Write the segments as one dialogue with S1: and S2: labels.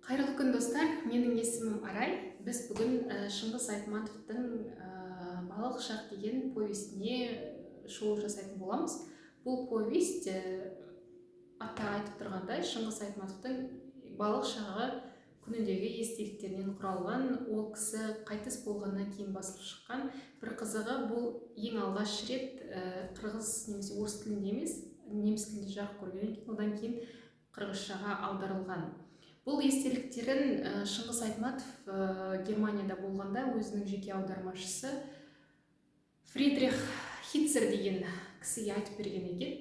S1: Қайырлы күн достар, менің есімім Арай. Біз бүгін Шыңғыс Айтматовтың Балалық шақ деген повестіне шолу жасайтын боламыз. Бұл повесть аты айтып тұрғандай Шыңғыс Айтматовтың балалық шағы күніндегі естеліктерінен құралған. Ол кісі қайтыс болғаннан кейін басылып шыққан. Бір қызығы, бұл ең алғаш рет қырғыз немесе орыс тілінде емес, неміс тілінде жарық көрген екен, одан кейін қырғызшаға аударылған. Бұл естеліктерін Шыңғыс Айтматов Германияда болғанда өзінің жеке аудармашысы Фридрих Хитцер деген кісіге айтып берген екен.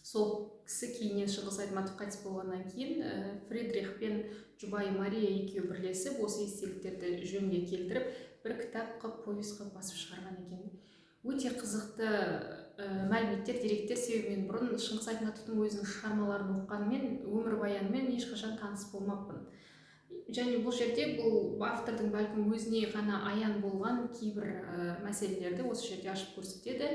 S1: Сол кісі кейіннен Шыңғыс Айтматов қайтыс болғаннан кейін Фридрих пен жұбайы Мария екеуі бірлесіп осы естеліктерді жөнге келтіріп бір кітап қылып повесть қылып басып шығарған екен. Өте қызықты мәліметтер, деректер, себебі мен бұрын Шыңғыс Айтматовтың өзінің шығармаларын оқығанмен өмірбаянымен ешқашан таныс болмаппын. Және бұл жерде бұл автордың бәлкім өзіне ғана аян болған кейбір мәселелерді осы жерде ашып көрсетеді.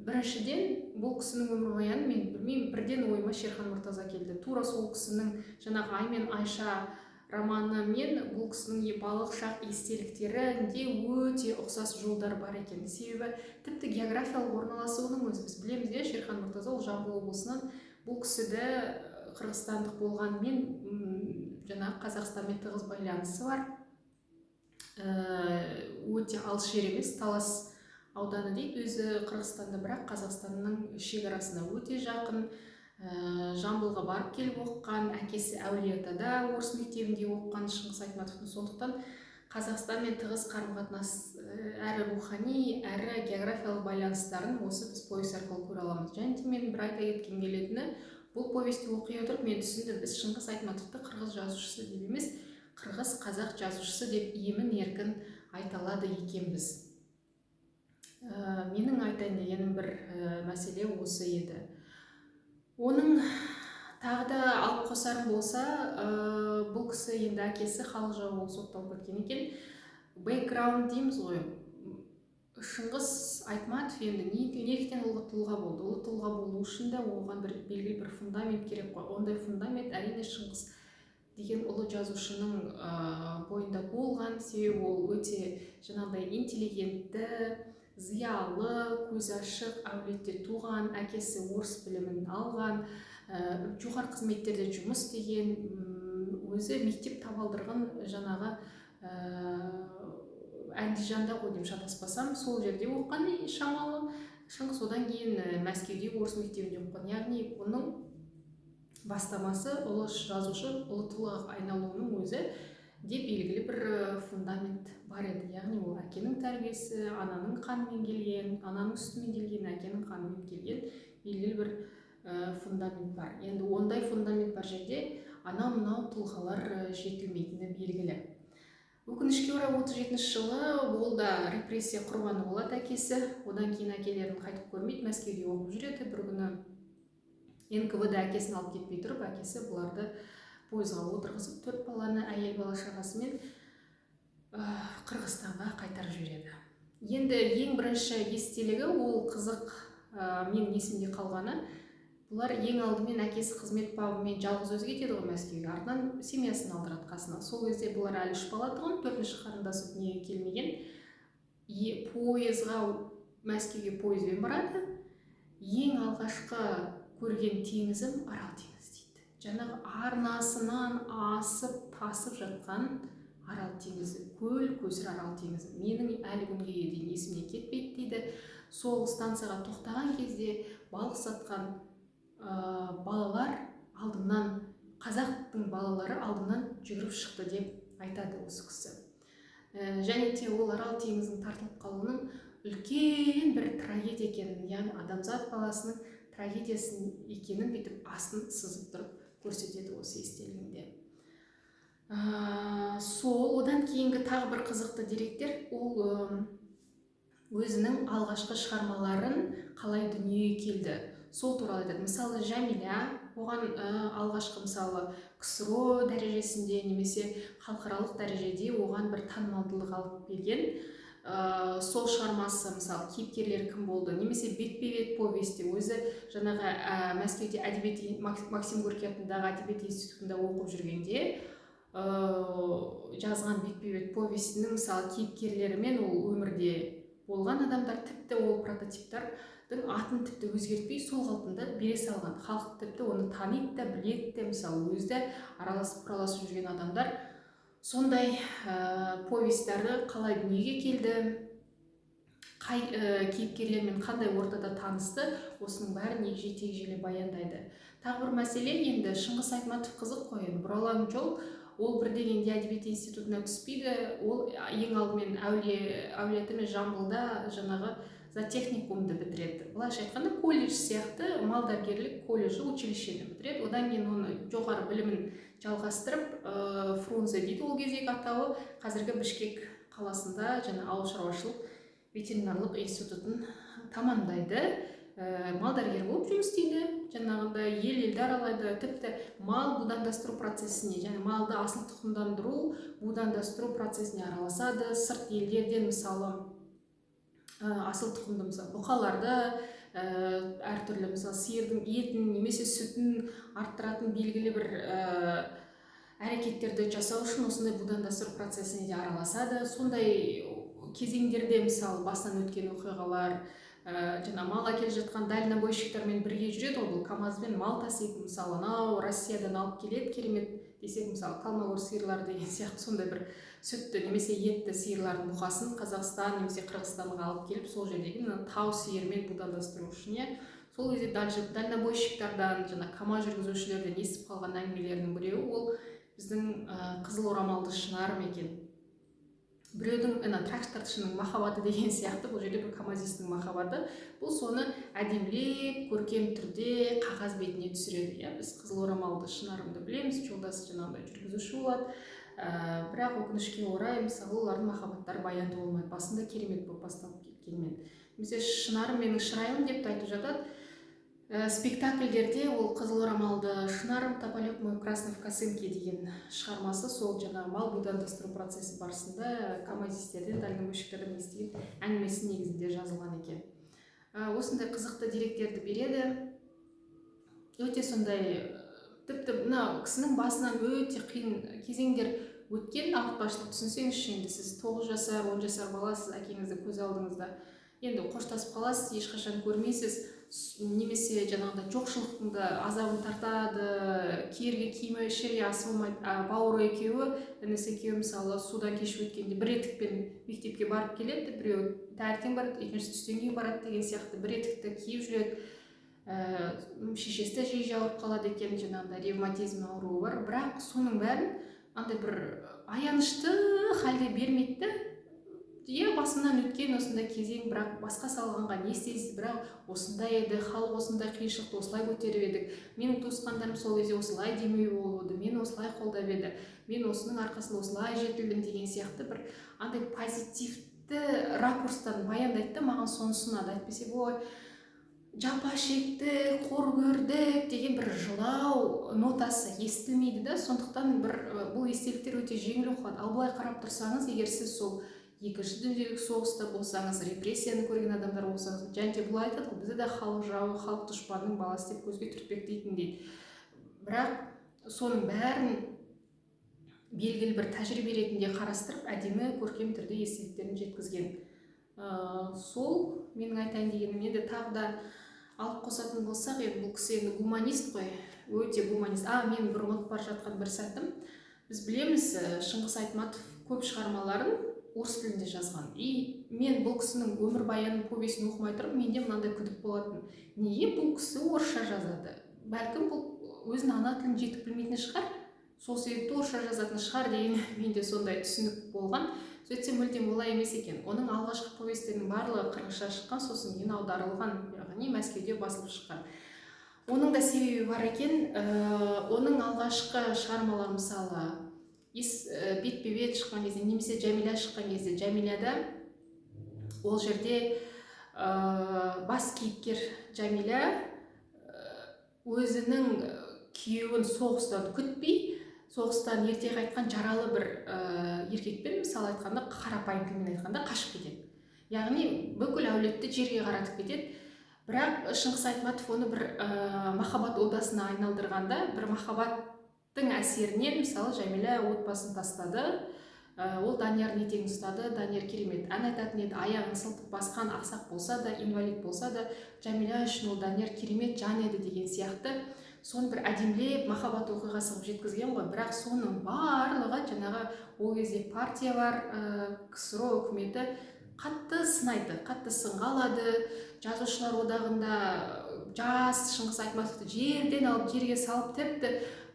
S1: Біріншіден, бұл кісінің өмірбаянын мен білмеймін, бірден ойыма Шерхан Мұртаза келді. Тура сол кісінің жаңағы Ай мен Айша романы мен бұл кісінің балалық шақ естеліктерінде өте ұқсас жолдар бар екен. Себебі тіпті географиялық орналасуының өзі біз білеміз де, Шерхан Мұртаза ол Жамбыл облысынан. Бұл кісіде қырғызстандық болғанмен жаңағы Қазақстанмен тығыз байланысы бар. Өте алыс жер емес, Талас ауданы дейді өзі Қырғызстанда, бірақ Қазақстанның шекарасына өте жақын. Жамбылға барып келіп оқыған, әкесі Әулиеатада орыс мектебінде оқыған Шыңғыс Айтматовтың. Сондықтан Қазақстанмен тығыз қарым-қатынас әрі рухани, әрі географиялық байланыстарын осы біз повесть арқылы көре аламыз. Және де мен бір айта кеткім келетіні, бұл повесті оқи отырып мен түсіндім, біз Шыңғыс Айтматовты қырғыз жазушысы деп емес, қырғыз қазақ жазушысы деп емін еркін айта алады екенбіз. Менің айтайын дегенім бір мәселе осы еді. Оның тағы да алып қосарым болса, бұл кісі енді әкесі халық жауы болып сотталып кеткен екен. Бэкграунд дейміз ғой. Шыңғыс Айтматов енді неліктен ұлы тұлға болды? Ұлы тұлға болу үшін де оған бір белгілі бір фундамент керек қой. Ондай фундамент әрине Шыңғыс деген ұлы жазушының бойында болған. Себебі ол өте жаңағыдай интеллигентті, зиялы, көзі ашық әулетте туған, әкесі орыс білімін алған, жоғары қызметтерде жұмыс істеген, өзі мектеп табалдырығын жаңағы Андижанда ғой деп шатаспасам, сол жерде оқыған шамалы. Шыңғыс одан кейін Мәскеуде орыс мектебінде оқыған. Яғни оның бастамасы ұлы жазушы, ұлы тұлғаға айналуының өзі де белгілі бір фундамент бар еді. Яғни ол әкенің тәрбиесі, ананың қанымен келген, ананың сүтімен келген, әкенің қанымен келген белгілі бір фундамент бар. Енді ондай фундамент бар жерде анау-мынау тұлғалар жетілмейтіні белгілі. Өкінішке орай 37 жылы ол да репрессия құрбаны болады әкесі. Одан кейін әкелерін қайтып көрмейді, Мәскеуде оқып жүреді. Бір күні НКВД әкесін алып кетпей тұрып, әкесі бұларды пойызға отырғызып, 4 баланы, әйел бала шағасымен Қырғызстанға қайтарып жібереді. Енді ең бірінші естелігі, ол қызық менің есімде қалғаны, бұлар ең алдымен әкесі қызмет бабымен жалғыз өзі кетеді ғой Мәскеуге, артынан семьясын алдырады қасына. Сол кезде бұлар әлі 3 бала туған, 4-ші қарындасы дүниеге келмеген. Пойызға, Мәскеуге пойызбен барады. Ең алғашқы көрген теңізім Арал теңізі дейді. Жаңағы арнасынан асып тасып жатқан Арал теңізі, көл көсір Арал теңізі. Менің әлі күнге дейін есімнен кетпейді дейді. Сол станцияға тоқтаған кезде балық сатқан балалар алдымнан, қазақтың балалары алдымнан жүгіріп шықты деп айтады осы кісі. Және де ол Арал теңізінің тартылып қалуының үлкен бір трагедия екенін, яғни адамзат баласының трагедиясын екенін бүйтіп астын сызып тұрып көрсетеді осы естелігінде. Сол одан кейінгі тағы бір қызықты деректер, ол өзінің алғашқы шығармаларын қалай дүниеге келді, сол туралы айтады. Мысалы Жәмила, оған алғашқы мысалы КСРО дәрежесінде немесе халықаралық дәрежеде оған бір танымалдылық алып келген. сол шығармасы мысалы кейіпкерлері кім болды, немесе бетпе-бет повесті өзі жаңағы Мәскеуде Максим Горький атындағы әдебиет институтында оқып жүргенде жазған бетпе-бет повестінің мысалы кейіпкерлерімен ол өмірде болған адамдар, тіпті ол прототиптардың атын тіпті өзгертпей сол қалпында бере салған. Халық тіпті оны таниды да, біледі де, мысалы өзі араласып жүрген адамдар сондай повесттарды қалай дүниеге келді, қай кейіпкерлермен қандай ортада танысты, осының бәрін егжей-тегжейлі баяндайды. Тағы бір мәселе, енді Шыңғыс Айтматов қызық қой, бұралаң жол, ол бір дегенде әдебиет институтына түспейді, ол ең алдымен әулиеата мен Жамбылда жаңағы зоотехникумды бітіреді. Былайша айтқанда колледж сияқты малдәрігерлік колледжі, училищені бітіреді. Одан кейін оны жоғары білімін жалғастырып, Фрунзе дейді ол кездегі атауы, қазіргі Бішкек қаласында жаңа ауыл шаруашылық ветеринарлық институтын тамамдайды. Мал дәрігері болып жұмыс істейді, жаңағындай елді аралайды, тіпті мал будандастыру процесіне, және малды асыл тұқымдандыру, будандастыру процесіне араласады. Сырт елдерден мысалы асыл тұқымды мысалы бұқаларды, әртүрлі мысалы сиырдың етін немесе сүтін арттыратын белгілі бір әрекеттерді жасау үшін осындай будандастыру процесіне де араласады. Сондай кезеңдерде мысалы басынан өткен оқиғалар, жаңа мал әкеліп жатқан дальнобойщиктармен бірге жүреді, ол КамАЗбен мал тасиды, мысалы анау Россиядан алып келеді, керемет десек мысалы қалмауыр сиырлар деген сияқты сондай бір сүтті немесе етті сиырлардың бұқасын Қазақстан немесе Қырғызстанға алып келіп, сол жердегі тау сиырмен будандастыру үшін, сол кезде дальнобойщиктардан, жаңа КамАЗ жүргізушілерден естіп қалған әңгімелерінің біреуі ол біздің қызыл орамалды Шынарым екен. Біреудің тракторшының махаббаты деген сияқты, бұл жерде бір КамАЗистің махаббаты, бұл соны әдемілеп көркем түрде қағаз бетіне түсіреді. Біз қызыл орамалды Шынарымды білеміз, жолдасы жаңағыдай жүргізуші болады, бірақ өкінішке орай мысалы олардың махаббаттары баянды болмайды, басында керемет болып басталып кеткенмен. Немесе Шынарым менің шырайым деп айтып жатады. Спектакльдерде ол қызыл орамалды Шынарым, Тополек мой красный в косынке деген шығармасы сол жаңағы мал будандастыру процесі барысында КамАЗистерден, дальнобойщиктерден естіген әңгімесі негізінде жазылған екен. Осындай қызықты деректерді береді. Өте сондай, тіпті мына кісінің басынан өте қиын кезеңдер өткен, ауыртпашылық түсінсеңізші, енді сіз 9 жасар, 10 жасар баласыз, әкеңізді көз алдыңызда, енді қоштасып қаласыз, ешқашан көрмейсіз, немесе жаңағыдай жоқшылықтың да азабын тартады, киерге киімі ішерге асы болмайды. Бауыры екеуі, інісі екеуі мысалы судан кешіп өткенде бір етікпен мектепке барып келеді, біреуі таңертең барады, екіншісі түстен кейін барады деген сияқты бір етікті киіп жүреді. Шешесі де жиі ауырып қалады екен, жаңағыдай ревматизм ауруы бар, бірақ соның бәрін андай бір аянышты халде бермейді. Басымнан өткен осындай кезең, бірақ басқа салғанға не істейсіз, бірақ осындай еді, халық осындай қиыншылықты осылай көтеріп едік, менің туысқандарым сол кезде осылай демеу болды, мен осылай қолдап еді, мен осының арқасында осылай жетілдім деген сияқты бір андай позитивті ракурстан баяндайды. Маған сонысы ұнады. Әйтпесе ой, жапа шекті, қор көрдік деген бір жылау нотасы естілмейді да, сондықтан бұл естеліктер өте жеңіл оқылады. Ал былай қарап тұрсаңыз, егер сіз сол екінші дүниежүзілік соғыста болсаңыз, репрессияны көрген адамдар болсаңыз, және де бұл айтады, бізді де халық жауы, халық дұшпанының баласы деп көзге түртпек дейтін дейді. Бірақ соның бәрін белгілі бір тәжірибе ретінде қарастырып, әдемі көркем түрде естеліктерін жеткізген. Сол менің айтайын дегенім. Енді тағы да алып қосатын болсақ, бұл кісі енді гуманист қой, өте гуманист. Мен бір ұмытып бара жатқан бір сәтім. Біз білеміз, Шыңғыс Айтматов көп шығармаларын орыс тілінде жазған. Мен бұл кісінің өмірбаянын, повесін оқымай тұрып, менде мынандай күдік болатын. Неге бұл кісі орысша жазады? Бәлкім бұл өзінің ана тілін жетік білмейтін шығар, сол себепті орысша жазатын шығар деген менде сондай түсінік болған. Сөйтсем мүлдем олай емес екен. Оның алғашқы повестерінің барлығы қырғызша шыққан, сосын кейін аударылған, яғни Мәскеуде басылып шыққан. Оның да себебі бар екен. Оның алғашқы шығармалары мысалы бетпе-бет шыққан кезде, немесе Жәмила шыққан кезде, Жәмиляда ол жерде бас кейіпкер Жәмила өзінің күйеуін соғыстан күтпей, соғыстан ерте қайтқан жаралы бір еркекпен мысалы айтқанда, қарапайым тілмен айтқанда қашып кетеді. Яғни бүкіл әулетті жерге қаратып кетеді. Бірақ Шыңғыс Айтматов оны бір махаббат одасына айналдырғанда, бір махаббаттың әсерінен мысалы Жәмила отбасын тастады. Ол Даниярдың етегін ұстады. Данияр керемет ән айтатын еді, аяғын сылтып басқан, ақсақ болса да, инвалид болса да, Жәмила үшін ол Данияр керемет жан еді деген сияқты соны бір әдемілеп махаббат оқиғасы қылып жеткізген ғой. Бірақ соның барлығы жаңағы ол кезде партия бар, КСРО үкіметі қатты сынайды, қатты сынға алады. Жазушылар одағында жас Шыңғыс Айтматовты жерден алып жерге салып, тіпті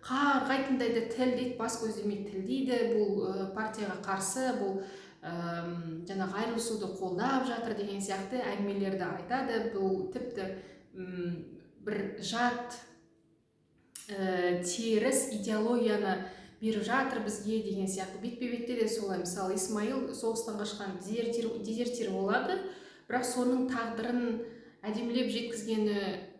S1: қарғайтындай да тіл дейді, бас көздемей тіл дейді. Бұл партияға қарсы, бұл жаңағы айырылысуды қолдап жатыр деген сияқты әңгімелерді айтады. Бұл тіпті бір жат теріс идеологияны беріп жатыр бізге деген сияқты. Бетпе-бетте де солай. Мысалы Исмаил соғыстан қашқан дезертир болады, бірақ соның тағдырын әдемілеп жеткізгені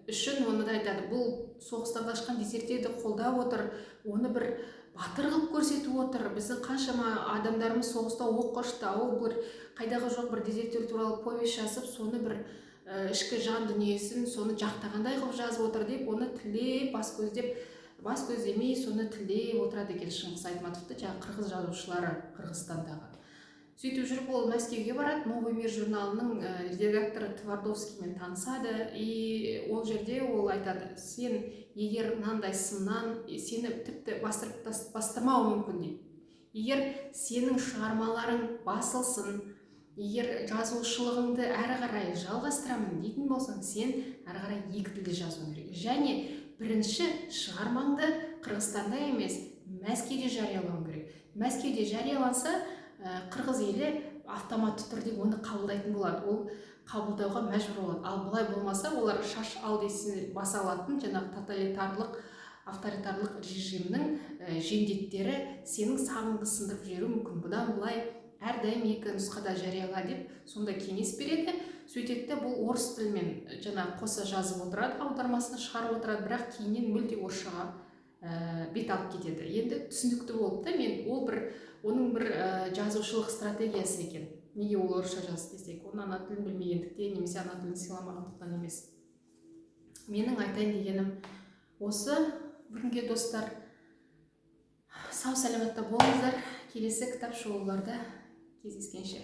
S1: үшін оны да айтады. Бұл соғыстан қашқан дезертирді қолдап отыр, оны бір батыр қылып көрсетіп отыр. Біздің қаншама адамдарымыз соғыста оқ қашты, ол бір қайдағы жоқ бір дезертир туралы повесть жазып, соны бір ішкі жан дүниесін соны жақтағандай қылып жазып отыр деп, оны тілдеп, бас көздемей соны тілдеп отырады екен Шыңғыс Айтматовты жаңағы қырғыз жазушылары Қырғызстандағы. Сөйтіп жүріп ол Мәскеуге барады, Новый мир журналының редакторы Твардовскиймен танысады, и ол жерде ол айтады: сен егер мынандай сыннан сені тіпті бастырмауы мүмкін дейді. Егер сенің шығармаларың басылсын, егер жазушылығыңды әрі қарай жалғастырамын дейтін болсаң, сен әрі қарай екі тілде жазуың керек. Және бірінші шығармаңды Қырғызстанда емес, Мәскеуде жариялауың керек. Мәскеуде жарияланса, қырғыз елі автоматты түрде оны қабылдайтын болады. Ол қабылдауға мәжбүр болады. Ал бұлай болмаса, олар шаш ал десе баса алатын жаңағы тоталитарлық, авторитарлық режимнің жендеттері сенің сағыңды сындырып жіберуі мүмкін. Бұдан былай әрдайым екі нұсқада жарияла деп сонда кеңес береді. Сөйтеді, бұл орыс тілімен жаңа қоса жазып отырады, аудармасына шығарып отырады, бірақ кейіннен мүлде орысшаға бет алып кетеді. Енді түсінікті болды да, оның бір жазушылық стратегиясы екен. Неге ол орысша жазды десек, оны ана тілін білмегендіктен немесе ана тілін сыйламағандықтан емес. Менің айтайын дегенім осы. Бүгінге достар, сау саламатта болыңыздар. Келесі кітап шолуларда кездескенше.